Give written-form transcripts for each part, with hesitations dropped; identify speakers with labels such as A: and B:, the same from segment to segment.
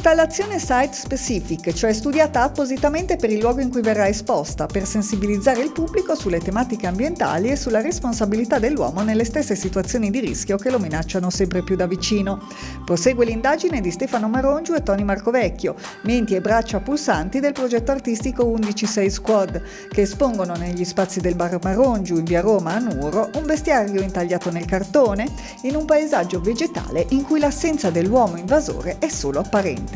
A: Installazione site specific, cioè studiata appositamente per il luogo in cui verrà esposta, per sensibilizzare il pubblico sulle tematiche ambientali e sulla responsabilità dell'uomo nelle stesse situazioni di rischio che lo minacciano sempre più da vicino. Prosegue l'indagine di Stefano Marongiu e Tony Marcovecchio, menti e braccia pulsanti del progetto artistico 116 Squad, che espongono negli spazi del bar Marongiu in via Roma a Nuoro un bestiario intagliato nel cartone in un paesaggio vegetale in cui l'assenza dell'uomo invasore è solo apparente.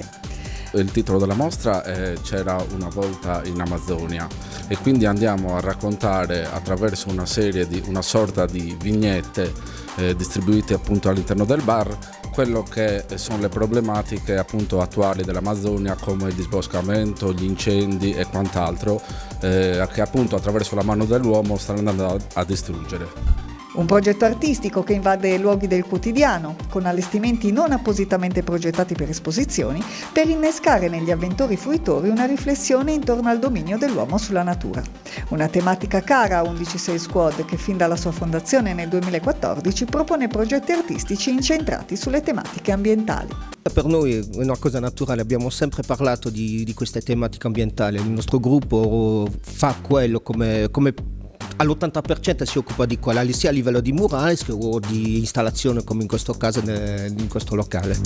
B: Il titolo della mostra è C'era una volta in Amazzonia e quindi andiamo a raccontare attraverso una sorta di vignette distribuite appunto all'interno del bar quello che sono le problematiche appunto attuali dell'Amazzonia, come il disboscamento, gli incendi e quant'altro che appunto attraverso la mano dell'uomo stanno andando a distruggere.
A: Un progetto artistico che invade luoghi del quotidiano, con allestimenti non appositamente progettati per esposizioni, per innescare negli avventori fruitori una riflessione intorno al dominio dell'uomo sulla natura. Una tematica cara a 116 Squad che fin dalla sua fondazione nel 2014 propone progetti artistici incentrati sulle tematiche ambientali.
C: Per noi è una cosa naturale, abbiamo sempre parlato di queste tematiche ambientali, il nostro gruppo fa quello come all'80% si occupa di quella, sia a livello di murales o di installazione come in questo caso in questo locale.